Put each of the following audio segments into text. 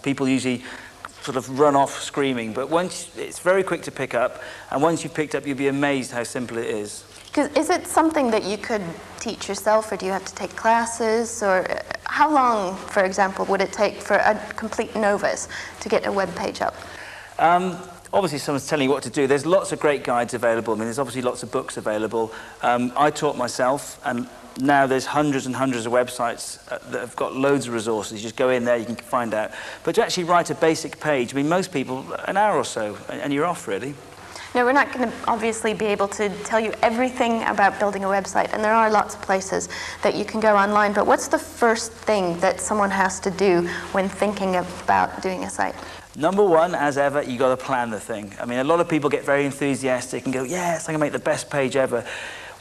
People usually sort of run off screaming, but once it's very quick to pick up, and once you've picked up, you'll be amazed how simple it is. Is it something that you could teach yourself, or do you have to take classes, or how long, for example, would it take for a complete novice to get a web page up? Obviously, someone's telling you what to do. There's lots of great guides available. I mean, there's obviously lots of books available. I taught myself, and now there's hundreds and hundreds of websites that have got loads of resources. You just go in there, you can find out. But to actually write a basic page, I mean, most people, an hour or so, and you're off, really. Now, we're not going to obviously be able to tell you everything about building a website, and there are lots of places that you can go online, but what's the first thing that someone has to do when thinking about doing a site? Number one, as ever, you got to plan the thing. I mean, a lot of people get very enthusiastic and go, yes, I'm going to make the best page ever.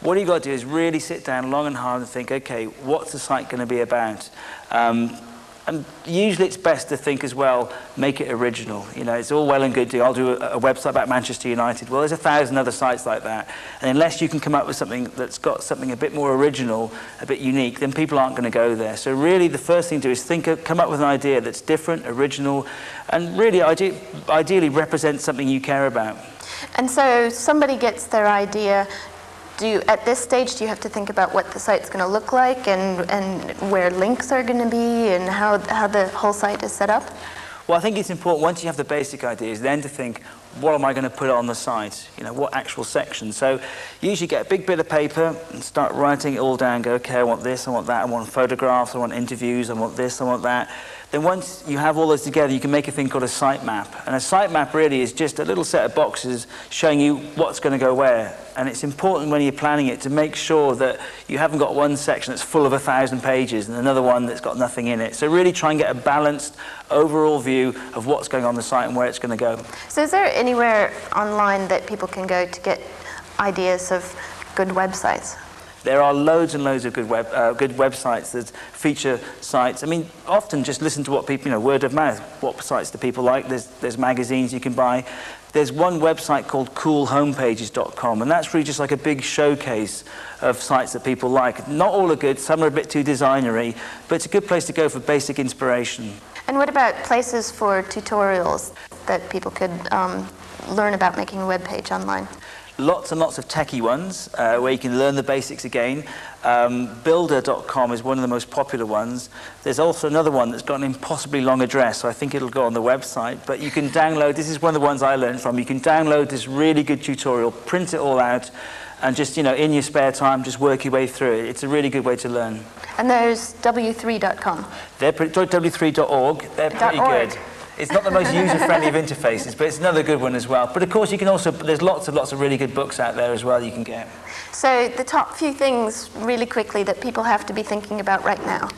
What you've got to do is really sit down long and hard and think, okay, what's the site going to be about? And usually it's best to think as well, make it original. You know, it's all well and good to, I'll do a website about Manchester United. Well, there's 1,000 other sites like that. And unless you can come up with something that's got something a bit more original, a bit unique, then people aren't going to go there. So really the first thing to do is come up with an idea that's different, original, and really ideally represents something you care about. And so somebody gets their idea. At this stage, do you have to think about what the site's going to look like and where links are going to be and how the whole site is set up? Well, I think it's important, once you have the basic ideas, then to think, what am I going to put on the site? You know, what actual section? So usually get a big bit of paper and start writing it all down. Go, okay, I want this, I want that, I want photographs, I want interviews, I want this, I want that. Then once you have all those together, you can make a thing called a sitemap. And a sitemap really is just a little set of boxes showing you what's going to go where. And it's important when you're planning it to make sure that you haven't got one section that's full of 1,000 pages and another one that's got nothing in it. So really try and get a balanced overall view of what's going on the site and where it's going to go. So is there anywhere online that people can go to get ideas of good websites? There are loads and loads of good websites that feature sites. I mean, often just listen to what people, you know, word of mouth. What sites do people like? There's magazines you can buy. There's one website called coolhomepages.com, and that's really just like a big showcase of sites that people like. Not all are good, some are a bit too designery, but it's a good place to go for basic inspiration. And what about places for tutorials that people could learn about making a web page online? Lots and lots of techie ones where you can learn the basics again. Builder.com is one of the most popular ones. There's also another one that's got an impossibly long address, so I think it'll go on the website. But you can download, this is one of the ones I learned from, you can download this really good tutorial, print it all out, and just, you know, in your spare time, just work your way through it. It's a really good way to learn. And there's w3.com. W3.org, they're pretty good. It's not the most user-friendly of interfaces, but it's another good one as well. But of course, you can also, there's lots of really good books out there as well you can get. So the top few things, really quickly, that people have to be thinking about right now.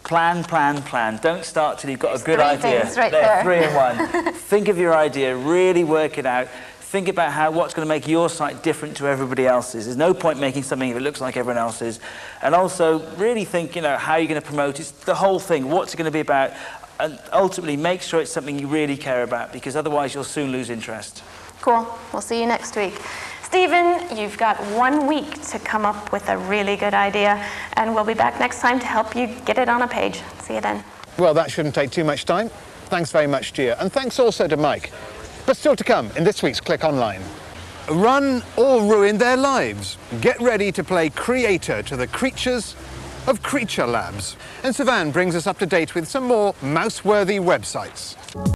Plan, plan, plan. Don't start till you've got a good idea. Things right there. 3 in 1. Think of your idea, really work it out. Think about what's going to make your site different to everybody else's. There's no point making something if it looks like everyone else's. And also, really think, you know, how you're going to promote it. It's the whole thing. What's it going to be about? And ultimately, make sure it's something you really care about, because otherwise you'll soon lose interest. Cool. We'll see you next week. Stephen, you've got 1 week to come up with a really good idea, and we'll be back next time to help you get it on a page. See you then. Well, that shouldn't take too much time. Thanks very much, Gia. And thanks also to Mike. But still to come in this week's Click Online. Run or ruin their lives. Get ready to play creator to the creatures of Creature Labs. And Savan brings us up to date with some more mouse-worthy websites.